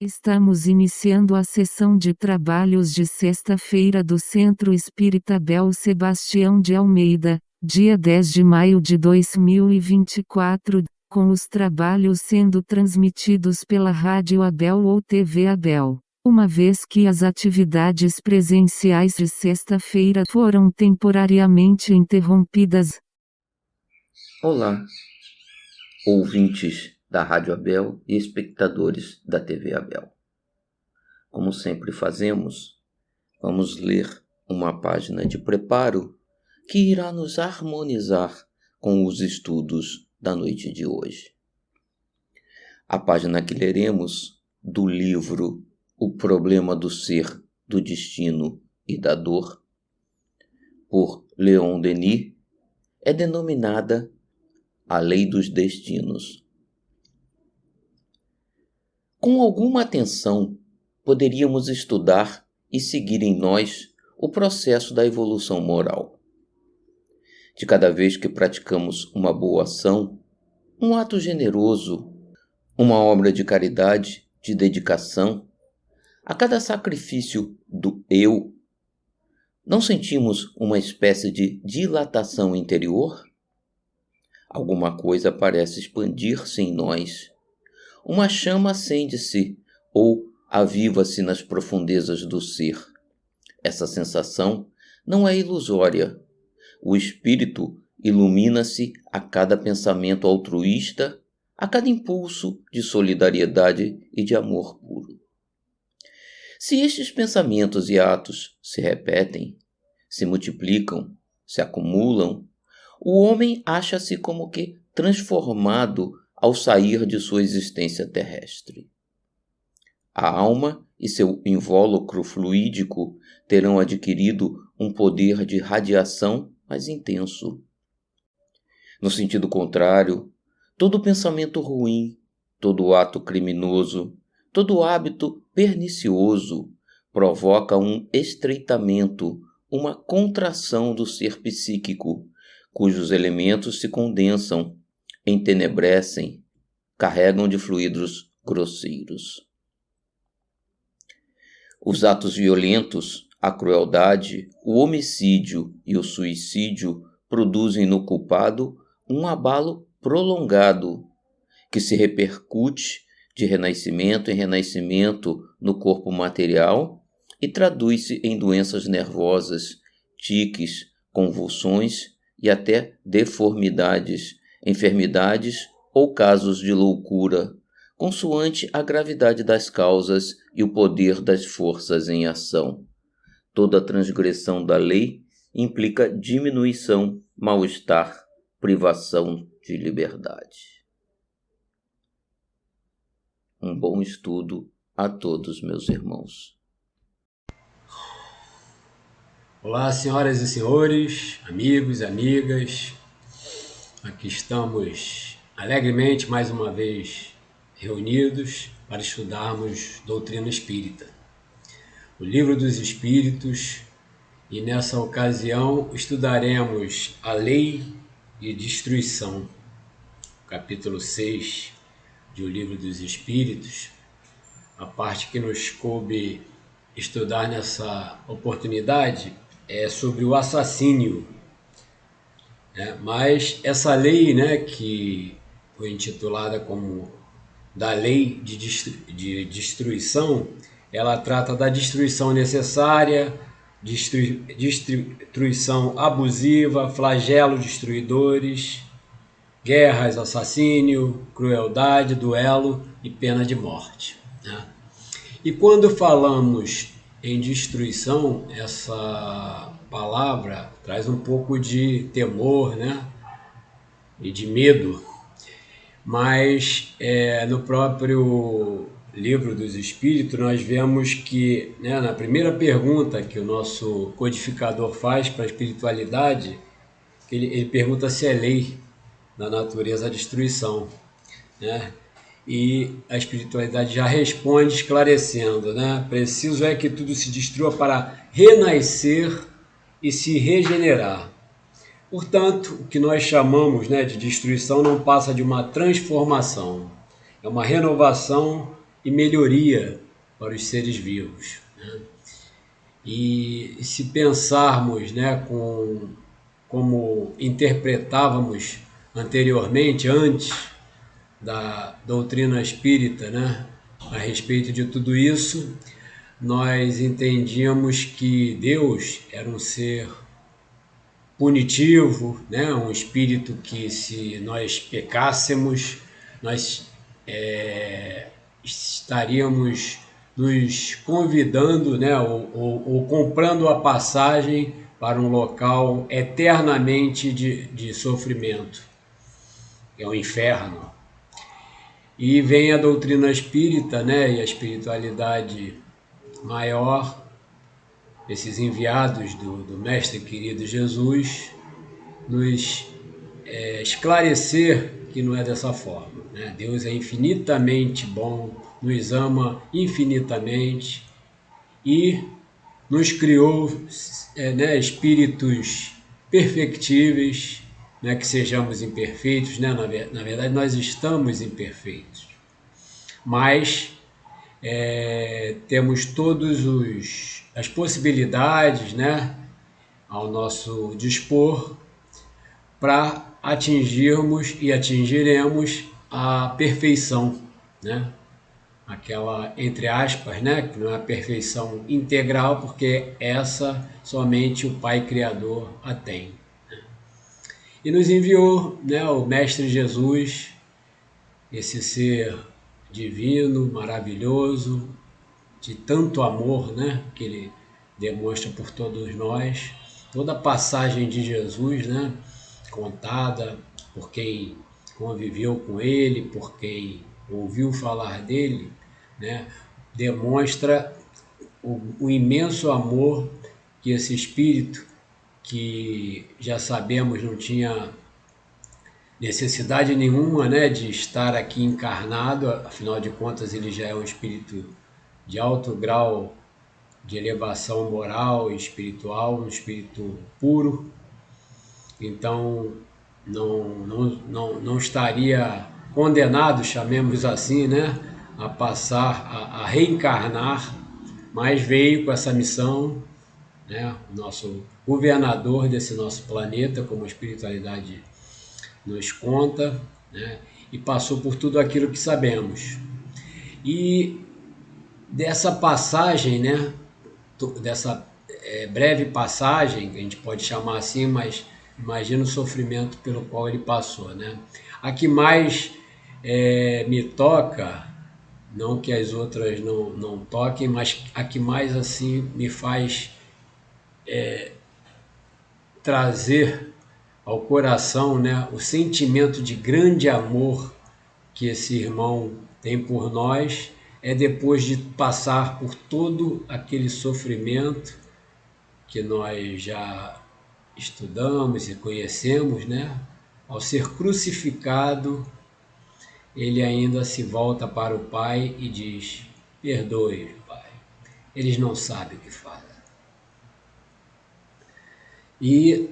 Estamos iniciando a sessão de trabalhos de sexta-feira do Centro Espírita Abel Sebastião de Almeida, dia 10 de maio de 2024, com os trabalhos sendo transmitidos pela Rádio Abel ou TV Abel. Uma vez que as atividades presenciais de sexta-feira foram temporariamente interrompidas. Olá, ouvintes da Rádio Abel e espectadores da TV Abel. Como sempre fazemos, vamos ler uma página de preparo que irá nos harmonizar com os estudos da noite de hoje. A página que leremos do livro O Problema do Ser, do Destino e da Dor, por Leon Denis, é denominada A Lei dos Destinos. Com alguma atenção, poderíamos estudar e seguir em nós o processo da evolução moral. De cada vez que praticamos uma boa ação, um ato generoso, uma obra de caridade, de dedicação, a cada sacrifício do eu, não sentimos uma espécie de dilatação interior? Alguma coisa parece expandir-se em nós. Uma chama acende-se ou aviva-se nas profundezas do ser. Essa sensação não é ilusória. O espírito ilumina-se a cada pensamento altruísta, a cada impulso de solidariedade e de amor puro. Se estes pensamentos e atos se repetem, se multiplicam, se acumulam, o homem acha-se como que transformado ao sair de sua existência terrestre. A alma e seu invólucro fluídico terão adquirido um poder de radiação mais intenso. No sentido contrário, todo pensamento ruim, todo ato criminoso, todo hábito pernicioso provoca um estreitamento, uma contração do ser psíquico, cujos elementos se condensam, entenebrecem, carregam de fluidos grosseiros. Os atos violentos, a crueldade, o homicídio e o suicídio produzem no culpado um abalo prolongado, que se repercute de renascimento em renascimento no corpo material e traduz-se em doenças nervosas, tiques, convulsões e até deformidades, enfermidades ou casos de loucura, consoante a gravidade das causas e o poder das forças em ação. Toda transgressão da lei implica diminuição, mal-estar, privação de liberdade. Um bom estudo a todos, meus irmãos. Olá, senhoras e senhores, amigos e amigas. Aqui estamos alegremente mais uma vez reunidos para estudarmos doutrina espírita, o Livro dos Espíritos, e nessa ocasião estudaremos a Lei de Destruição, capítulo 6 de O Livro dos Espíritos. A parte que nos coube estudar nessa oportunidade é sobre o assassínio, mas essa lei, que foi intitulada como da Lei de Destruição, ela trata da destruição necessária, destruição abusiva, flagelos destruidores, guerras, assassínio, crueldade, duelo e pena de morte. E quando falamos em destruição, essa palavra traz um pouco de temor, e de medo, mas no próprio Livro dos Espíritos nós vemos que, na primeira pergunta que o nosso codificador faz para a espiritualidade, ele pergunta se é lei da natureza a destruição, E a espiritualidade já responde esclarecendo, Preciso é que tudo se destrua para renascer e se regenerar. Portanto, o que nós chamamos de destruição não passa de uma transformação, é uma renovação e melhoria para os seres vivos, né? E se pensarmos, né, como interpretávamos anteriormente, antes da doutrina espírita, né, a respeito de tudo isso, nós entendíamos que Deus era um ser punitivo, né, um espírito que, se nós pecássemos, nós estaríamos nos convidando, né, ou comprando a passagem para um local eternamente de sofrimento, é o inferno. E vem a doutrina espírita, né, e a espiritualidade maior, esses enviados do Mestre querido Jesus, nos esclarecer que não é dessa forma, né? Deus é infinitamente bom, nos ama infinitamente e nos criou, né, espíritos perfectíveis, né, que sejamos imperfeitos, né? Na verdade, nós estamos imperfeitos, mas temos todas as possibilidades, né, ao nosso dispor para atingirmos e atingiremos a perfeição, né? Aquela, entre aspas, né, que não é a perfeição integral, porque essa somente o Pai Criador a tem. E nos enviou, né, o Mestre Jesus, esse ser divino, maravilhoso, de tanto amor, né, que ele demonstra por todos nós. Toda a passagem de Jesus, né, contada por quem conviveu com ele, por quem ouviu falar dele, né, demonstra o imenso amor que esse espírito, que já sabemos não tinha necessidade nenhuma, né, de estar aqui encarnado, afinal de contas ele já é um espírito de alto grau de elevação moral e espiritual, um espírito puro, então não estaria condenado, chamemos assim, né, a passar, a reencarnar, mas veio com essa missão, né, o nosso governador desse nosso planeta, como a espiritualidade nos conta, né, e passou por tudo aquilo que sabemos. E dessa passagem, né, dessa breve passagem, que a gente pode chamar assim, mas imagina o sofrimento pelo qual ele passou, né? A que mais me toca, não que as outras não toquem, mas a que mais assim me faz trazer ao coração, né, o sentimento de grande amor que esse irmão tem por nós, é depois de passar por todo aquele sofrimento que nós já estudamos e conhecemos, né? Ao ser crucificado, ele ainda se volta para o Pai e diz: perdoe, Pai, eles não sabem o que fazem. E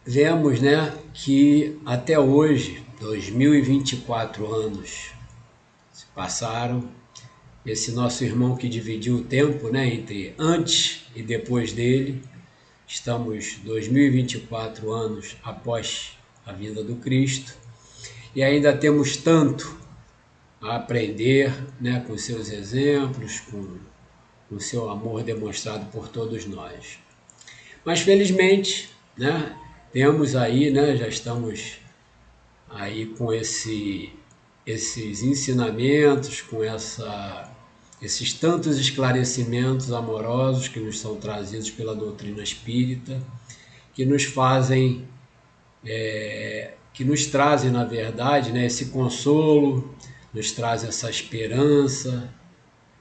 vemos, né, que até hoje, 2024 anos se passaram, esse nosso irmão que dividiu o tempo, né, entre antes e depois dele, estamos 2024 anos após a vinda do Cristo, e ainda temos tanto a aprender, né, com seus exemplos, com o seu amor demonstrado por todos nós. Mas felizmente, né, temos aí, né, já estamos aí com esses ensinamentos, com esses tantos esclarecimentos amorosos que nos são trazidos pela doutrina espírita, que nos fazem, que nos trazem, na verdade, né, esse consolo, nos trazem essa esperança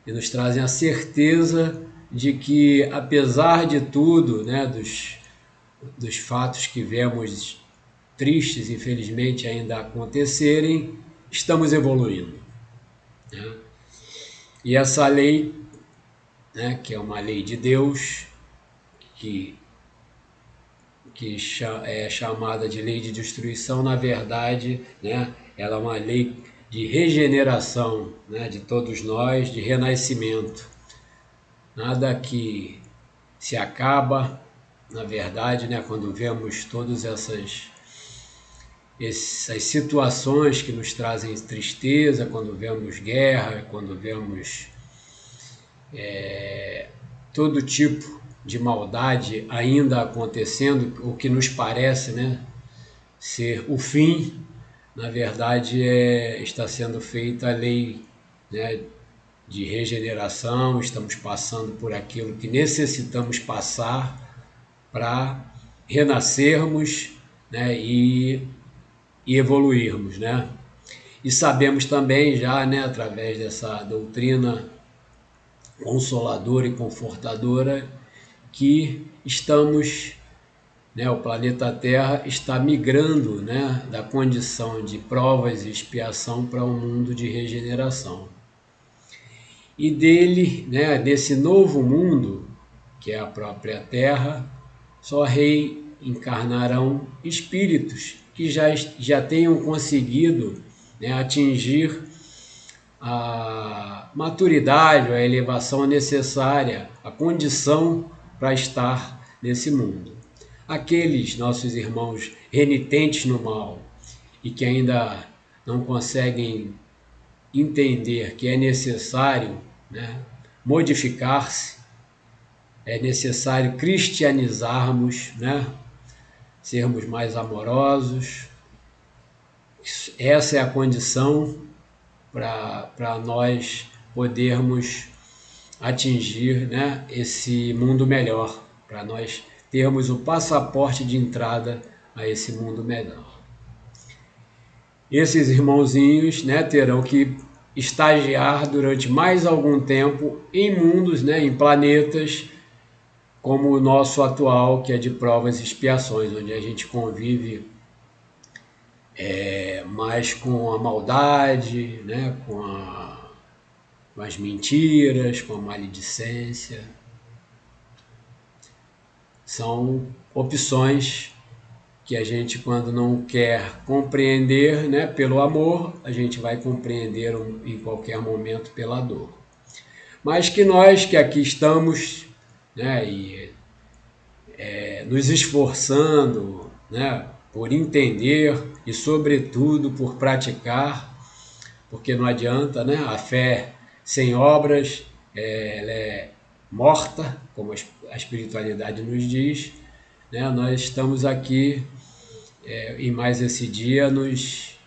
e nos trazem a certeza de que, apesar de tudo, né, dos fatos que vemos tristes, infelizmente, ainda acontecerem, estamos evoluindo, né? E essa lei, né, que é uma lei de Deus, que é chamada de lei de destruição, na verdade, né, ela é uma lei de regeneração, né, de todos nós, de renascimento. Nada que se acaba, na verdade, né, quando vemos todas essas situações que nos trazem tristeza, quando vemos guerra, quando vemos todo tipo de maldade ainda acontecendo, o que nos parece, né, ser o fim, na verdade está sendo feita a lei, né, de regeneração. Estamos passando por aquilo que necessitamos passar para renascermos, né, e evoluirmos, né? E sabemos também já, né, através dessa doutrina consoladora e confortadora, que estamos, né, o planeta Terra está migrando, né, da condição de provas e expiação para um mundo de regeneração. E dele, né, desse novo mundo, que é a própria Terra, só reencarnarão espíritos que já tenham conseguido, né, atingir a maturidade, a elevação necessária, a condição para estar nesse mundo. Aqueles nossos irmãos renitentes no mal e que ainda não conseguem entender que é necessário, né, modificar-se, é necessário cristianizarmos, né, sermos mais amorosos. Essa é a condição para nós podermos atingir, né, esse mundo melhor, para nós termos o passaporte de entrada a esse mundo melhor. Esses irmãozinhos, né, terão que estagiar durante mais algum tempo em mundos, né, em planetas como o nosso atual, que é de provas e expiações, onde a gente convive mais com a maldade, né, com as mentiras, com a maledicência. São opções que a gente, quando não quer compreender, né, pelo amor, a gente vai compreender em qualquer momento pela dor. Mas que nós que aqui estamos, né, e nos esforçando, né, por entender e, sobretudo, por praticar, porque não adianta, né, a fé sem obras, ela é morta, como a espiritualidade nos diz, né? Nós estamos aqui em mais esse dia nos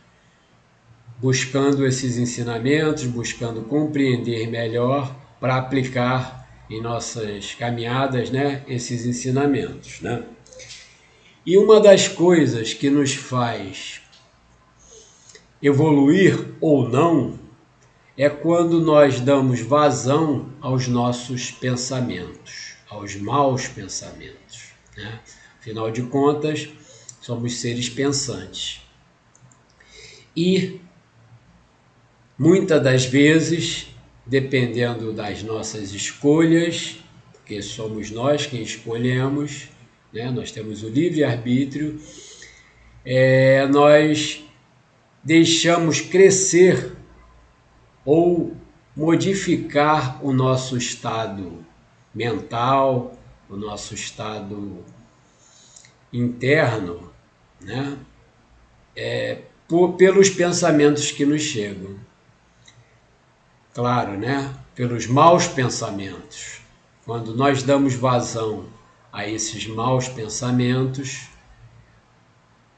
buscando esses ensinamentos, buscando compreender melhor para aplicar em nossas caminhadas, né, esses ensinamentos, né? E uma das coisas que nos faz evoluir ou não é quando nós damos vazão aos nossos pensamentos, aos maus pensamentos, né? Afinal de contas, somos seres pensantes. E muitas das vezes, dependendo das nossas escolhas, porque somos nós quem escolhemos, né? Nós temos o livre-arbítrio, nós deixamos crescer ou modificar o nosso estado mental, o nosso estado interno, né? Pelos pensamentos que nos chegam. Claro, né? Pelos maus pensamentos. Quando nós damos vazão a esses maus pensamentos,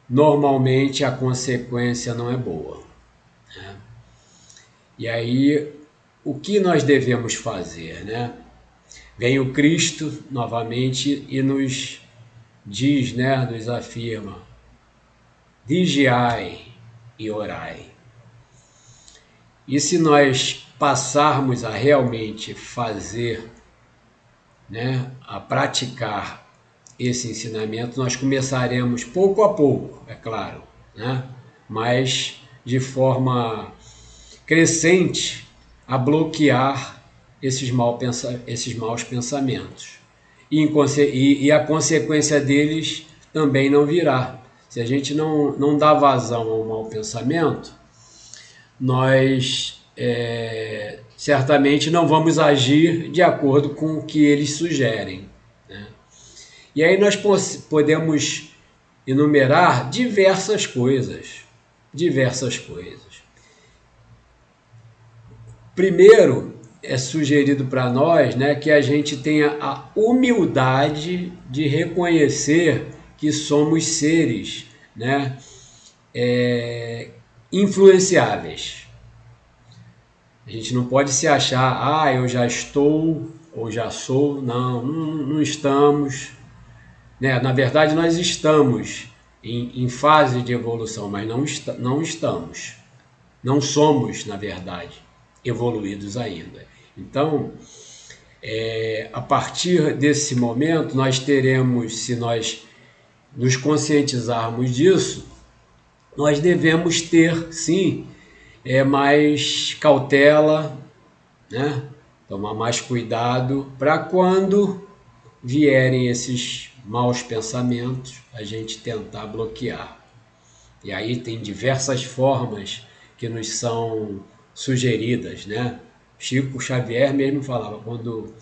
normalmente a consequência não é boa, né? E aí, o que nós devemos fazer, né? Vem o Cristo novamente e nos diz, né? Nos afirma: vigiai e orai. E se nós passarmos a realmente fazer, né, a praticar esse ensinamento, nós começaremos pouco a pouco, é claro, né, mas de forma crescente a bloquear esses maus pensamentos. E a consequência deles também não virá. Se a gente não dá vazão ao mau pensamento, nós certamente não vamos agir de acordo com o que eles sugerem, né? E aí nós podemos enumerar diversas coisas. Primeiro, é sugerido para nós, né, que a gente tenha a humildade de reconhecer que somos seres, né, influenciáveis. A gente não pode se achar, eu já estou ou já sou. Não estamos, né? Na verdade, nós estamos em fase de evolução, mas não estamos. Não somos, na verdade, evoluídos ainda. Então, a partir desse momento, nós teremos, se nós nos conscientizarmos disso, nós devemos ter, sim, mais cautela, né? Tomar mais cuidado para quando vierem esses maus pensamentos, a gente tentar bloquear. E aí tem diversas formas que nos são sugeridas, né? Chico Xavier mesmo falava, quando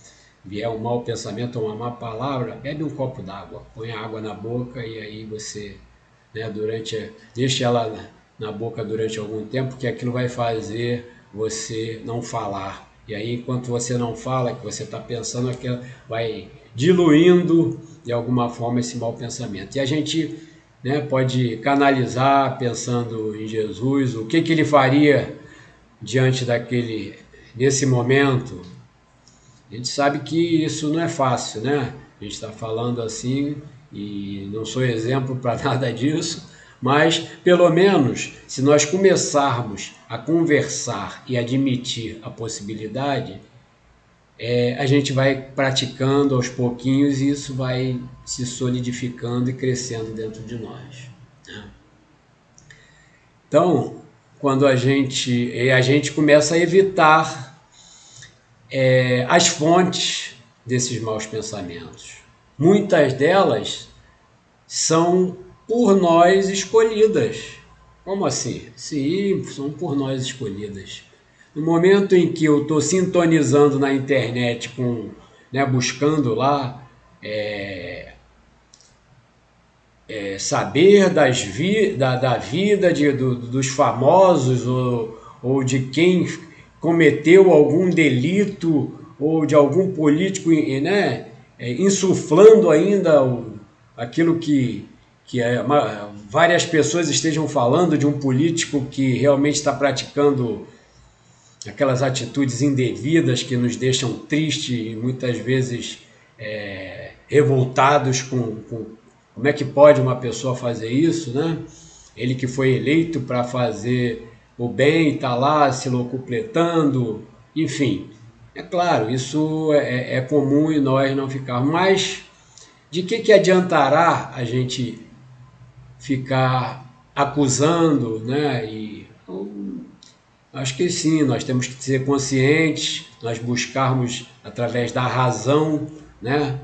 vier um mau pensamento ou uma má palavra, bebe um copo d'água, põe a água na boca e aí você, né, deixa ela na boca durante algum tempo, que aquilo vai fazer você não falar. E aí, enquanto você não fala, que você está pensando, aquilo vai diluindo de alguma forma esse mau pensamento. E a gente, né, pode canalizar pensando em Jesus, o que ele faria diante nesse momento. A gente sabe que isso não é fácil, né? A gente está falando assim e não sou exemplo para nada disso, mas pelo menos se nós começarmos a conversar e admitir a possibilidade, a gente vai praticando aos pouquinhos e isso vai se solidificando e crescendo dentro de nós, né? Então, quando a gente começa a evitar as fontes desses maus pensamentos. Muitas delas são por nós escolhidas. Como assim? Sim, são por nós escolhidas. No momento em que eu estou sintonizando na internet, buscando lá saber da vida dos famosos ou de quem cometeu algum delito ou de algum político, né, insuflando ainda aquilo que várias pessoas estejam falando de um político que realmente está praticando aquelas atitudes indevidas que nos deixam tristes e muitas vezes revoltados com como é que pode uma pessoa fazer isso, né? Ele que foi eleito para fazer o bem está lá se locupletando, enfim. É claro, isso é comum e nós não ficarmos. Mas de que adiantará a gente ficar acusando, né? Acho que sim, nós temos que ser conscientes, nós buscarmos através da razão, né?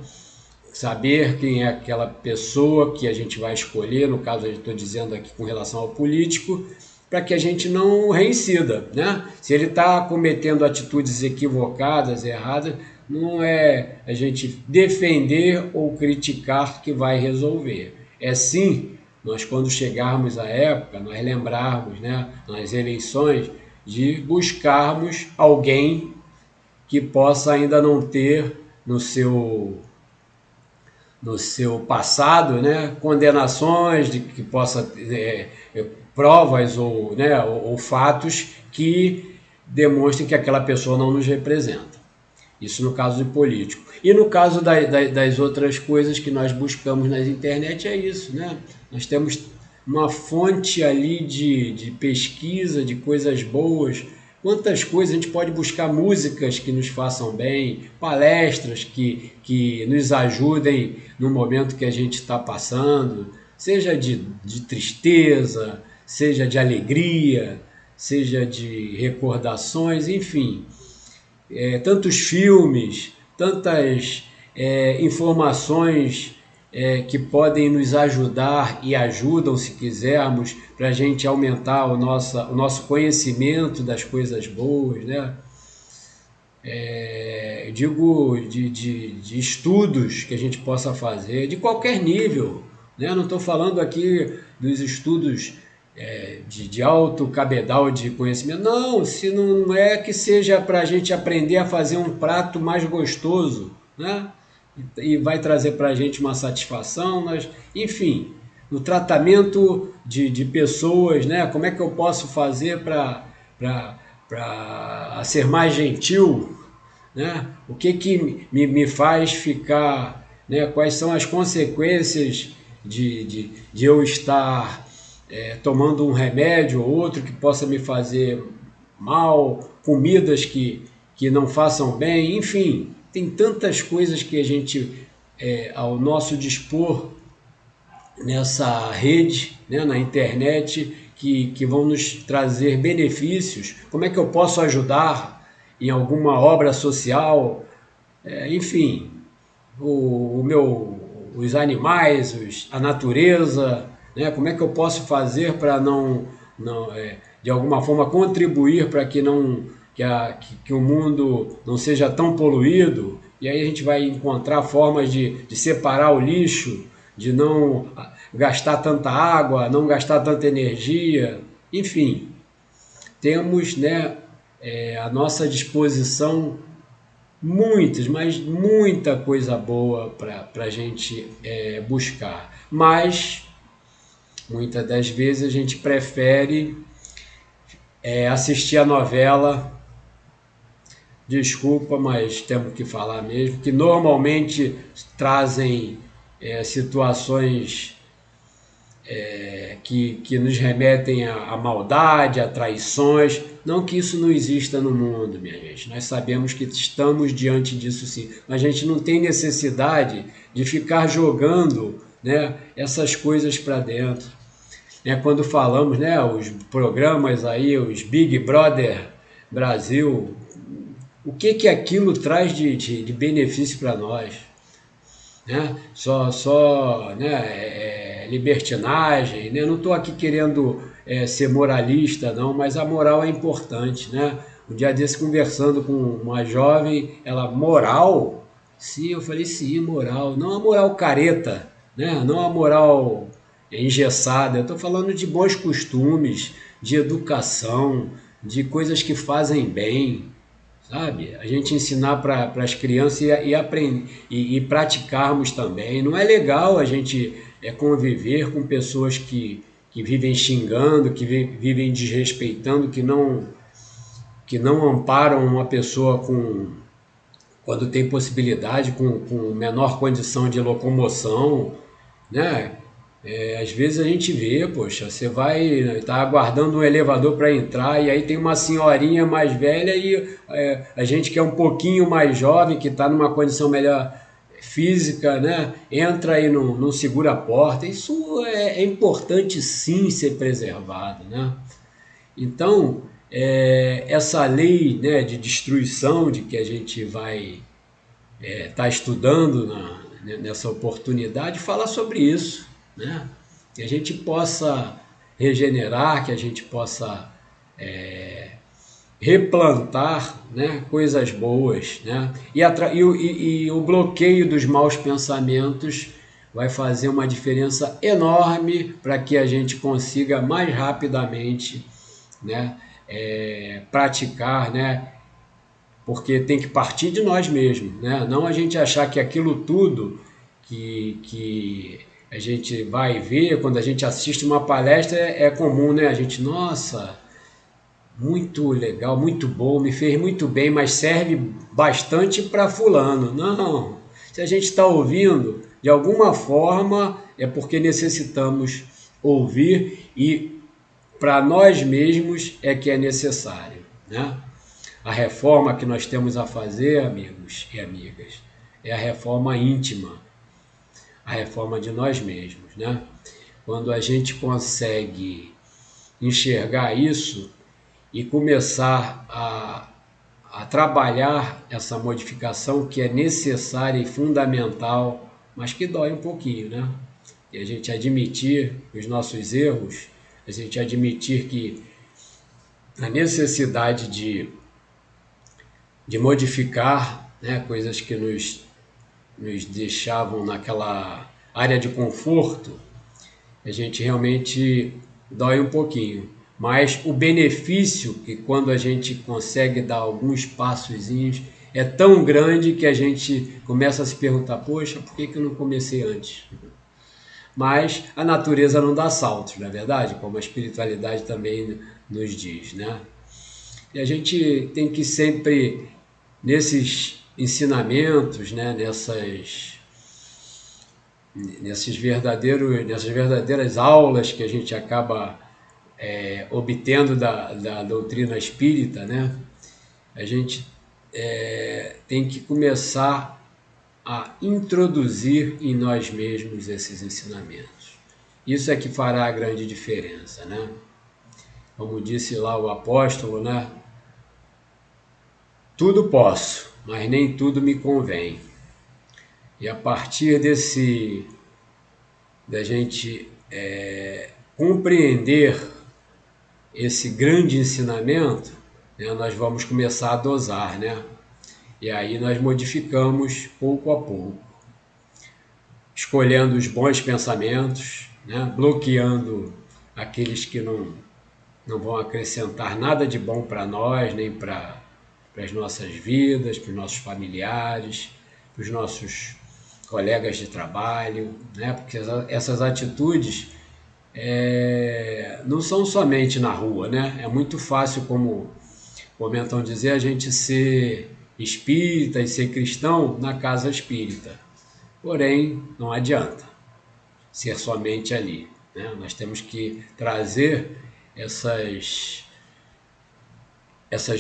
Saber quem é aquela pessoa que a gente vai escolher, no caso eu estou dizendo aqui com relação ao político, para que a gente não reincida, né? Se ele está cometendo atitudes equivocadas, erradas, não é a gente defender ou criticar que vai resolver. É sim, nós quando chegarmos à época, nós lembrarmos, né, nas eleições, de buscarmos alguém que possa ainda não ter no seu passado, né, condenações, de que possa provas ou fatos que demonstrem que aquela pessoa não nos representa. Isso no caso de político. E no caso das outras coisas que nós buscamos na internet é isso, né? Nós temos uma fonte ali de pesquisa, de coisas boas. Quantas coisas a gente pode buscar, músicas que nos façam bem, palestras que nos ajudem no momento que a gente está passando, seja de tristeza, seja de alegria, seja de recordações, enfim. Tantos filmes, tantas informações que podem nos ajudar e ajudam, se quisermos, para a gente aumentar o nosso conhecimento das coisas boas, né? Eu digo de estudos que a gente possa fazer, de qualquer nível, né? Não estou falando aqui dos estudos de alto cabedal de conhecimento, não, se não é que seja para a gente aprender a fazer um prato mais gostoso, né? E vai trazer para a gente uma satisfação, mas, enfim, no tratamento de pessoas, né? Como é que eu posso fazer para ser mais gentil, né? O que me faz ficar, né? Quais são as consequências de eu estar tomando um remédio ou outro que possa me fazer mal, comidas que não façam bem, enfim, tem tantas coisas que a gente, ao nosso dispor nessa rede, né, na internet, que vão nos trazer benefícios. Como é que eu posso ajudar em alguma obra social? Enfim, os animais, a natureza, né? Como é que eu posso fazer para de alguma forma contribuir para que o mundo não seja tão poluído? E aí a gente vai encontrar formas de separar o lixo, de não gastar tanta água, não gastar tanta energia, enfim, temos, né, à nossa disposição mas muita coisa boa para a gente buscar. Mas, muitas das vezes, a gente prefere assistir a novela, desculpa, mas temos que falar mesmo, que normalmente trazem situações que nos remetem à maldade, a traições. Não que isso não exista no mundo, minha gente. Nós sabemos que estamos diante disso sim. Mas a gente não tem necessidade de ficar jogando, né, essas coisas para dentro. Quando falamos, né, os programas aí, os Big Brother Brasil, o que aquilo traz de benefício para nós? Né? Né, libertinagem, né? Não estou aqui querendo ser moralista, não, mas a moral é importante, né? Um dia desse, conversando com uma jovem, ela, moral? Sim, eu falei, sim, moral. Não a moral careta, né? Não a moral engessada. Eu estou falando de bons costumes, de educação, de coisas que fazem bem, sabe? A gente ensinar para as crianças e praticarmos também. Não é legal a gente conviver com pessoas que vivem xingando, que vivem desrespeitando, que não amparam uma pessoa quando tem possibilidade, com menor condição de locomoção, né? Às vezes a gente vê, poxa, você tá aguardando um elevador para entrar e aí tem uma senhorinha mais velha e a gente que é um pouquinho mais jovem, que está numa condição melhor física, né? Entra aí, não segura a porta. Isso é importante sim ser preservado, né? Então, essa lei, né, de destruição de que a gente vai estar estudando nessa oportunidade fala sobre isso, né? Que a gente possa regenerar, que a gente possa replantar, né, coisas boas, né? E o bloqueio dos maus pensamentos vai fazer uma diferença enorme para que a gente consiga mais rapidamente, né, praticar, né? Porque tem que partir de nós mesmos, né? Não a gente achar que aquilo tudo que a gente vai ver, quando a gente assiste uma palestra, é comum, né? A gente, nossa, muito legal, muito bom, me fez muito bem, mas serve bastante para fulano. Não, se a gente está ouvindo, de alguma forma, é porque necessitamos ouvir e para nós mesmos é que é necessário, né? A reforma que nós temos a fazer, amigos e amigas, é a reforma íntima, a reforma de nós mesmos, né? Quando a gente consegue enxergar isso e começar a trabalhar essa modificação que é necessária e fundamental mas que dói um pouquinho, né? E a gente admitir os nossos erros, a gente admitir que a necessidade de modificar, né, coisas que nos deixavam naquela área de conforto, a gente realmente dói um pouquinho. Mas o benefício que quando a gente consegue dar alguns passozinhos é tão grande que a gente começa a se perguntar, poxa, por que eu não comecei antes? Mas a natureza não dá saltos, não é verdade? Como a espiritualidade também nos diz, né? E a gente tem que sempre, nesses ensinamentos, né, nessas verdadeiras aulas que a gente acaba obtendo da doutrina espírita, né, a gente tem que começar a introduzir em nós mesmos esses ensinamentos. Isso é que fará a grande diferença, né? Como disse lá o apóstolo, né? Tudo posso, mas nem tudo me convém. E a partir da gente compreender esse grande ensinamento, né, nós vamos começar a dosar, né? E aí nós modificamos pouco a pouco, escolhendo os bons pensamentos, né, bloqueando aqueles que não vão acrescentar nada de bom para nós, nem para as nossas vidas, para os nossos familiares, para os nossos colegas de trabalho, né? Porque essas atitudes não são somente na rua, né? É muito fácil, como comentam dizer, a gente ser espírita e ser cristão na casa espírita. Porém, não adianta ser somente ali, né? Nós temos que trazer essas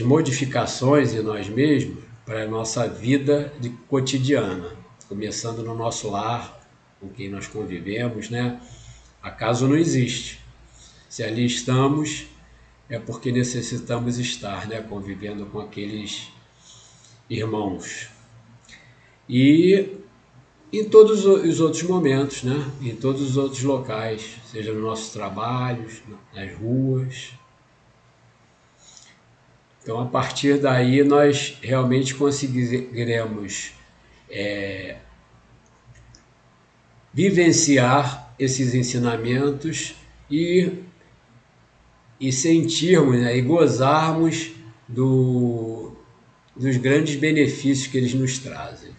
modificações em nós mesmos para a nossa vida cotidiana, começando no nosso lar, com quem nós convivemos, né? Acaso não existe. Se ali estamos, é porque necessitamos estar, né? Convivendo com aqueles irmãos. E em todos os outros momentos, né? Em todos os outros locais, seja nos nossos trabalhos, nas ruas. Então, a partir daí, nós realmente conseguiremos vivenciar esses ensinamentos e sentirmos, né, e gozarmos dos grandes benefícios que eles nos trazem.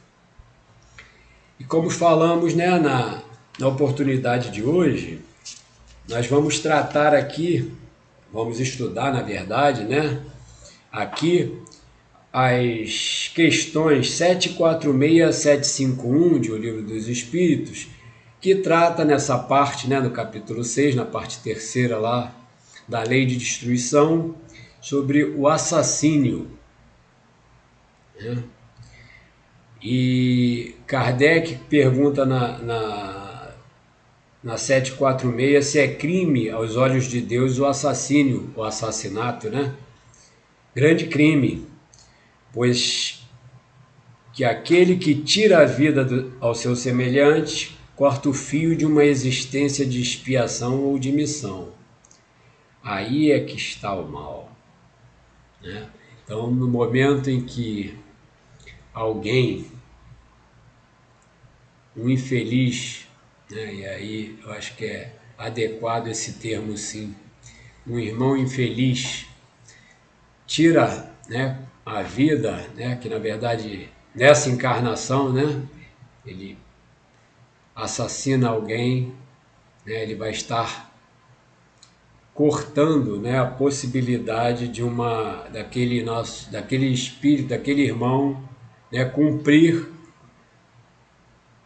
E como falamos, né, na oportunidade de hoje, nós vamos tratar aqui, vamos estudar, na verdade, né, aqui as questões 746 a 751 de O Livro dos Espíritos, que trata nessa parte, né, no capítulo 6, na parte terceira lá, da lei de destruição, sobre o assassínio, né? E Kardec pergunta na 746 se é crime aos olhos de Deus o assassínio, o assassinato, né? Grande crime, pois que aquele que tira a vida ao seu semelhante corta o fio de uma existência de expiação ou de missão. Aí é que está o mal, né? Então, no momento em que alguém, um infeliz, né, e aí eu acho que é adequado esse termo, sim, um irmão infeliz tira, né, a vida, né, que na verdade nessa encarnação, né, ele assassina alguém, né, ele vai estar cortando, né, a possibilidade de daquele espírito, daquele irmão, né, cumprir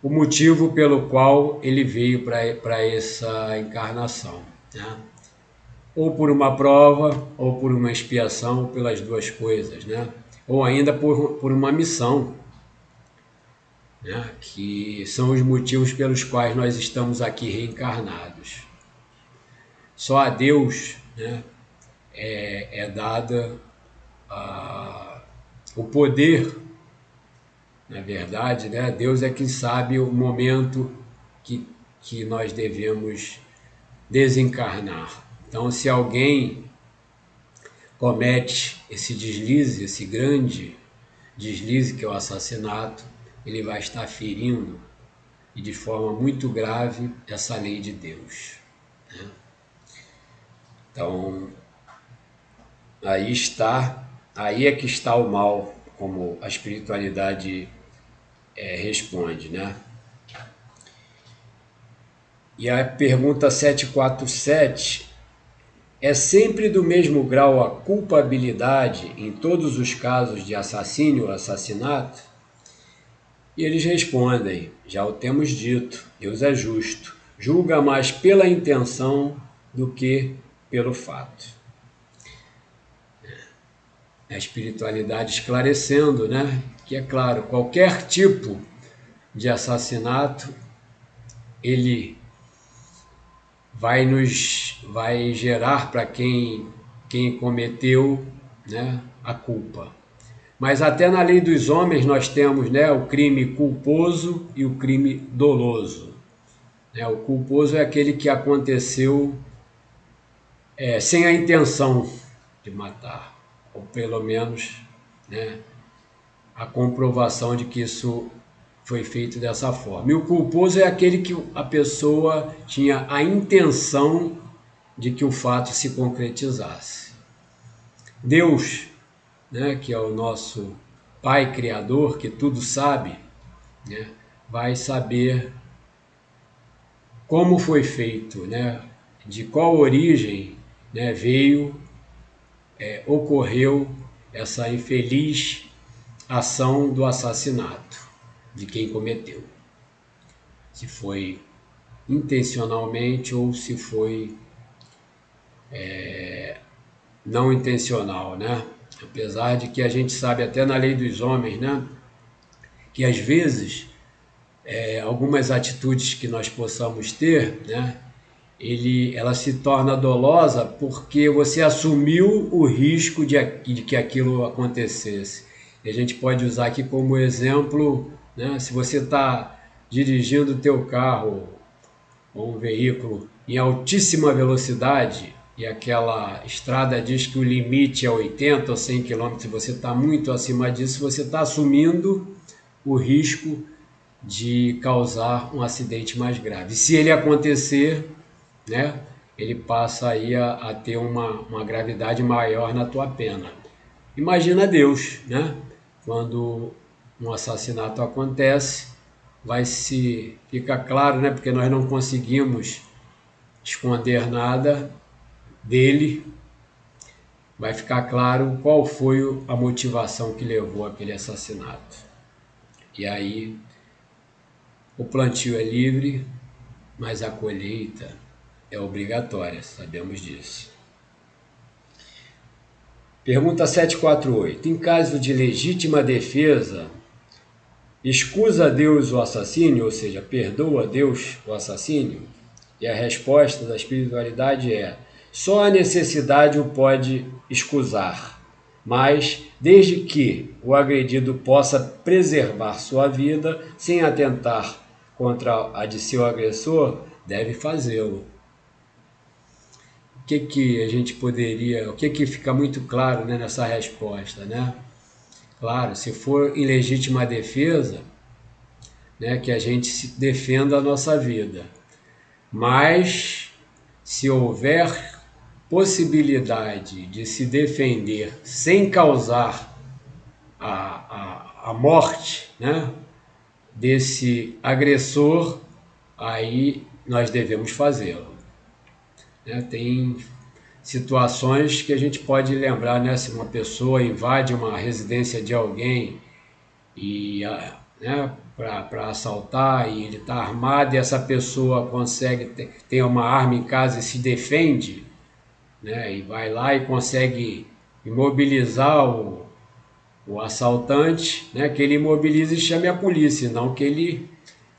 o motivo pelo qual ele veio para essa encarnação, né? Ou por uma prova, ou por uma expiação, ou pelas duas coisas, né? Ou ainda por uma missão, né? Que são os motivos pelos quais nós estamos aqui reencarnados. Só a Deus, né, é dada o poder, Na verdade, né, Deus é quem sabe o momento que nós devemos desencarnar. Então, se alguém comete esse deslize, esse grande deslize que é o assassinato, ele vai estar ferindo, e de forma muito grave, essa lei de Deus, né? Então, aí é que está o mal, como a espiritualidade responde, né? E a pergunta 747: é sempre do mesmo grau a culpabilidade em todos os casos de assassínio ou assassinato? E eles respondem: já o temos dito, Deus é justo, julga mais pela intenção do que pelo fato. A espiritualidade esclarecendo, né, que é claro, qualquer tipo de assassinato, ele vai gerar para quem cometeu, né, a culpa. Mas até na lei dos homens nós temos, né, o crime culposo e o crime doloso. O culposo é aquele que aconteceu sem a intenção de matar, ou pelo menos, né, a comprovação de que isso foi feito dessa forma. E o culposo é aquele que a pessoa tinha a intenção de que o fato se concretizasse. Deus, né, que é o nosso Pai Criador, que tudo sabe, né, vai saber como foi feito, né, de qual origem, né, ocorreu essa infeliz ação do assassinato de quem cometeu. Se foi intencionalmente ou se foi não intencional, né? Apesar de que a gente sabe até na lei dos homens, né, que às vezes algumas atitudes que nós possamos ter, né, ela se torna dolosa porque você assumiu o risco de que aquilo acontecesse. E a gente pode usar aqui como exemplo, né, se você está dirigindo o teu carro ou um veículo em altíssima velocidade e aquela estrada diz que o limite é 80 ou 100 km, se você está muito acima disso, você está assumindo o risco de causar um acidente mais grave. Se ele acontecer, né, ele passa aí a ter uma gravidade maior na tua pena. Imagina Deus, né? Quando um assassinato acontece, fica claro, né? Porque nós não conseguimos esconder nada dele, vai ficar claro qual foi a motivação que levou àquele assassinato. E aí o plantio é livre, mas a colheita é obrigatória, sabemos disso. Pergunta 748. Em caso de legítima defesa, excusa a Deus o assassínio, ou seja, perdoa a Deus o assassínio? E a resposta da espiritualidade é: só a necessidade o pode escusar, mas desde que o agredido possa preservar sua vida sem atentar contra a de seu agressor, deve fazê-lo. O que fica muito claro, né, nessa resposta, né? Claro, se for em legítima defesa, né, que a gente se defenda a nossa vida. Mas se houver possibilidade de se defender sem causar a morte, né, desse agressor, aí nós devemos fazê-lo. Tem situações que a gente pode lembrar, né, se uma pessoa invade uma residência de alguém e, né, para assaltar, e ele está armado e essa pessoa tem uma arma em casa e se defende, né, e vai lá e consegue imobilizar o assaltante, né, que ele imobilize e chame a polícia, não que ele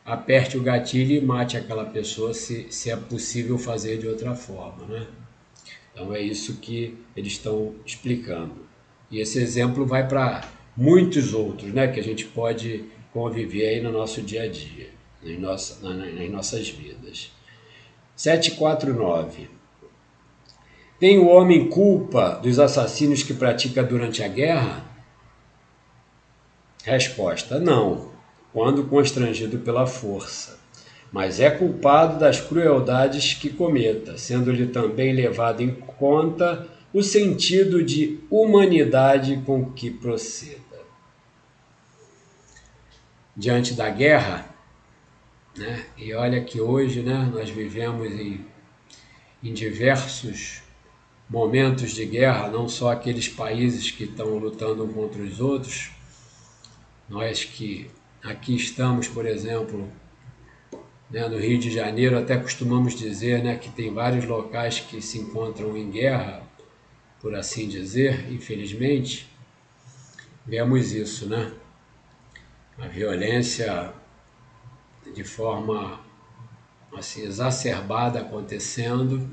aperte o gatilho e mate aquela pessoa, se é possível fazer de outra forma, né? Então é isso que eles estão explicando. E esse exemplo vai para muitos outros, né, que a gente pode conviver aí no nosso dia a dia, nas nossas vidas. 749. Tem o homem culpa dos assassínios que pratica durante a guerra? Resposta: não, quando constrangido pela força, mas é culpado das crueldades que cometa, sendo-lhe também levado em conta o sentido de humanidade com que proceda. Diante da guerra, né? E olha que hoje, né, nós vivemos em diversos momentos de guerra, não só aqueles países que estão lutando um contra os outros. Nós que aqui estamos, por exemplo, né, no Rio de Janeiro, até costumamos dizer, né, que tem vários locais que se encontram em guerra, por assim dizer, infelizmente. Vemos isso, né? A violência de forma assim exacerbada acontecendo.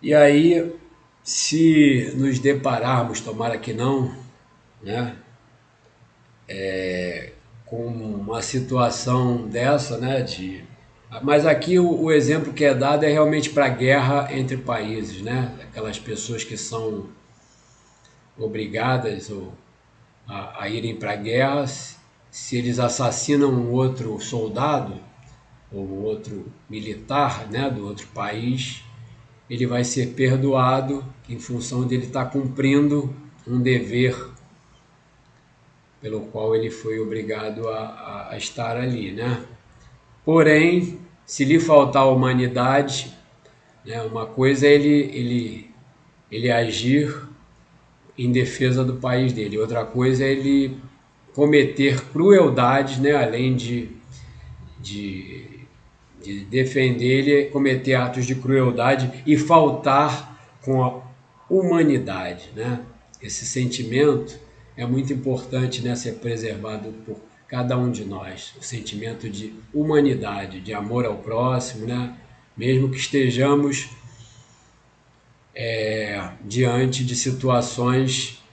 E aí, se nos depararmos, tomara que não, né, com uma situação dessa, né, mas aqui o exemplo que é dado é realmente para guerra entre países, né, aquelas pessoas que são obrigadas a irem para a guerra, se eles assassinam um outro soldado ou outro militar, né, do outro país, ele vai ser perdoado em função de ele estar cumprindo um dever pelo qual ele foi obrigado a estar ali, né? Porém, se lhe faltar humanidade, né, uma coisa é ele agir em defesa do país dele, outra coisa é ele cometer crueldades, né, além de defender ele, cometer atos de crueldade e faltar com a humanidade, né? Esse sentimento é muito importante, né, ser preservado por cada um de nós, o sentimento de humanidade, de amor ao próximo, né? Mesmo que estejamos diante de situações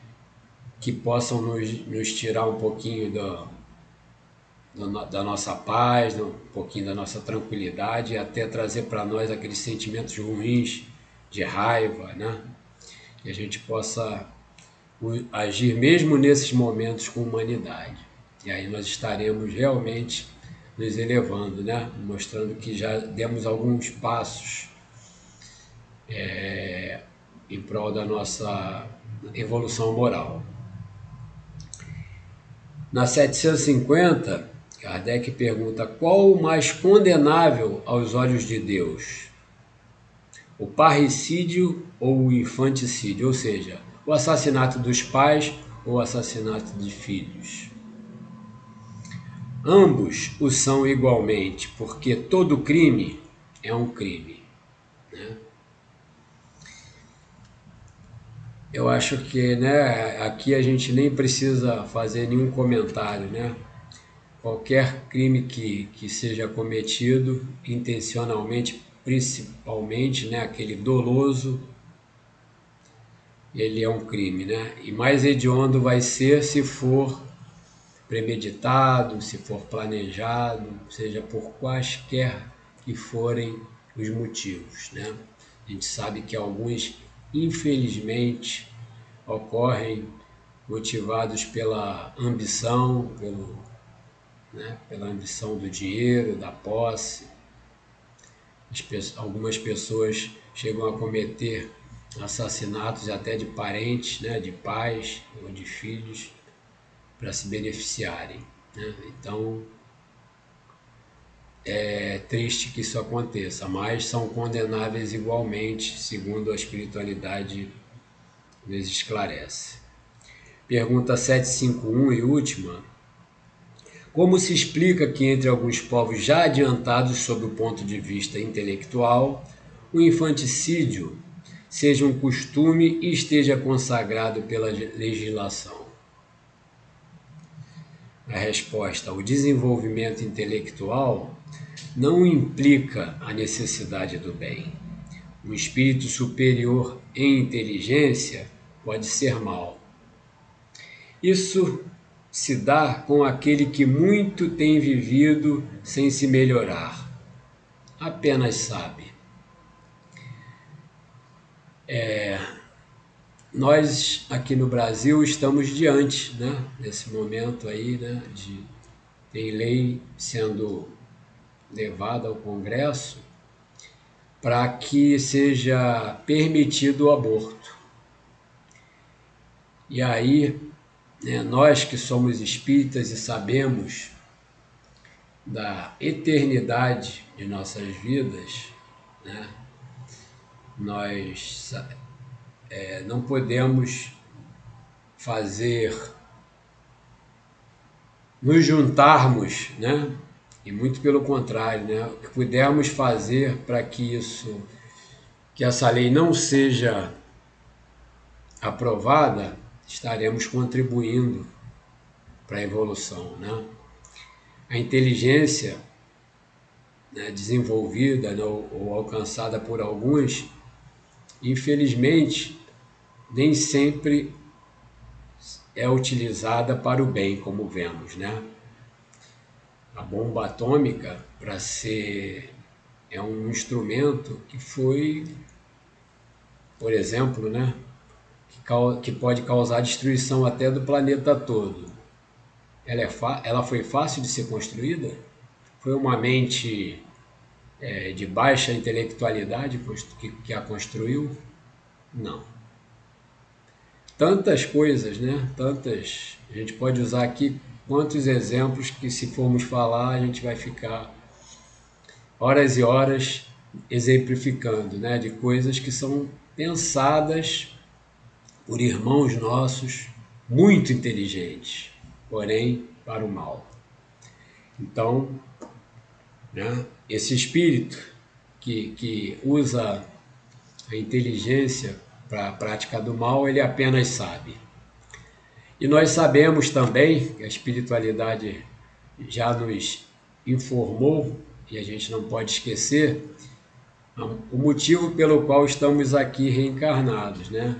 que possam nos tirar um pouquinho da nossa paz, um pouquinho da nossa tranquilidade e até trazer para nós aqueles sentimentos ruins de raiva, né? Que a gente possa agir mesmo nesses momentos com humanidade. E aí nós estaremos realmente nos elevando, né? Mostrando que já demos alguns passos em prol da nossa evolução moral. Na 750, Kardec pergunta: qual o mais condenável aos olhos de Deus? O parricídio ou o infanticídio? Ou seja, o assassinato dos pais ou o assassinato de filhos? Ambos o são igualmente, porque todo crime é um crime, né? Eu acho que, né, aqui a gente nem precisa fazer nenhum comentário, né? Qualquer crime que seja cometido intencionalmente, principalmente, né, aquele doloso, ele é um crime, né? E mais hediondo vai ser se for premeditado, se for planejado, seja por quaisquer que forem os motivos, né? A gente sabe que alguns, infelizmente, ocorrem motivados pela ambição, pela ambição do dinheiro, da posse. Algumas pessoas chegam a cometer assassinatos até de parentes, né, de pais ou de filhos, para se beneficiarem, né? Então, é triste que isso aconteça, mas são condenáveis igualmente, segundo a espiritualidade nos esclarece. Pergunta 751 e última: como se explica que entre alguns povos já adiantados sob o ponto de vista intelectual, o infanticídio seja um costume e esteja consagrado pela legislação? A resposta: o desenvolvimento intelectual não implica a necessidade do bem. Um espírito superior em inteligência pode ser mau. Isso se dá com aquele que muito tem vivido sem se melhorar. Apenas sabe. Nós aqui no Brasil estamos diante, né, nesse momento aí, né, tem lei sendo levada ao Congresso para que seja permitido o aborto. E aí, né, nós que somos espíritas e sabemos da eternidade de nossas vidas, né, nós não podemos nos juntarmos, né? E muito pelo contrário, né? O que pudermos fazer para que essa lei não seja aprovada, estaremos contribuindo para a evolução, né? A inteligência, né, desenvolvida, né, ou alcançada por alguns, infelizmente, nem sempre é utilizada para o bem, como vemos, né? A bomba atômica, é um instrumento que foi, por exemplo, né, que pode causar destruição até do planeta todo. Ela foi fácil de ser construída? Foi uma mente de baixa intelectualidade que a construiu? Não. Tantas coisas, né? A gente pode usar aqui quantos exemplos que, se formos falar, a gente vai ficar horas e horas exemplificando, né? De coisas que são pensadas por irmãos nossos muito inteligentes, porém para o mal. Então, né, esse espírito que usa a inteligência para a prática do mal, ele apenas sabe. E nós sabemos também, que a espiritualidade já nos informou, e a gente não pode esquecer, o motivo pelo qual estamos aqui reencarnados, né?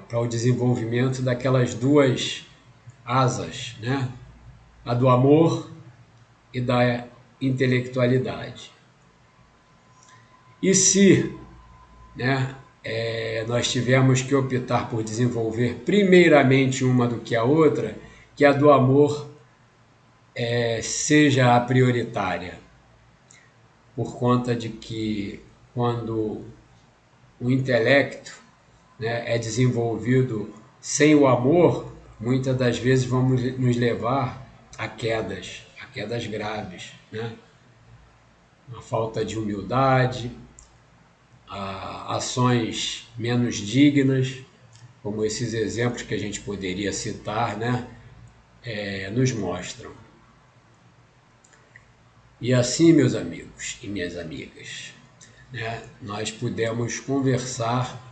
Para o desenvolvimento daquelas duas asas, né? A do amor e da intelectualidade. E se, né, nós tivermos que optar por desenvolver primeiramente uma do que a outra, que a do amor seja a prioritária, por conta de que quando o intelecto, né, é desenvolvido sem o amor, muitas das vezes vamos nos levar a quedas graves, né? A falta de humildade, a ações menos dignas, como esses exemplos que a gente poderia citar, né, nos mostram. E assim, meus amigos e minhas amigas, né, nós pudemos conversar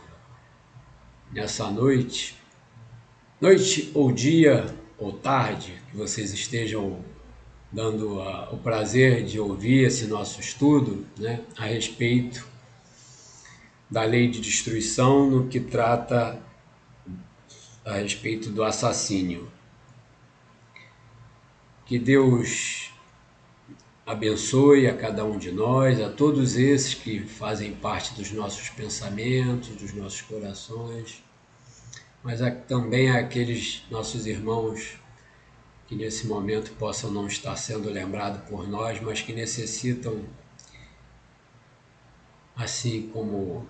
nessa noite ou dia ou tarde, que vocês estejam dando o prazer de ouvir esse nosso estudo, né, a respeito da lei de destruição no que trata a respeito do assassínio. Que Deus abençoe a cada um de nós, a todos esses que fazem parte dos nossos pensamentos, dos nossos corações, mas também aqueles nossos irmãos que nesse momento possam não estar sendo lembrados por nós, mas que necessitam, assim como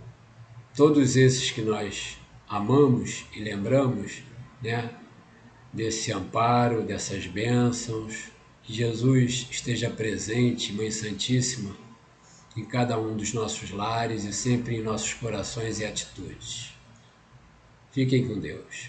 todos esses que nós amamos e lembramos, né, desse amparo, dessas bênçãos. Que Jesus esteja presente, Mãe Santíssima, em cada um dos nossos lares e sempre em nossos corações e atitudes. Fiquem com Deus.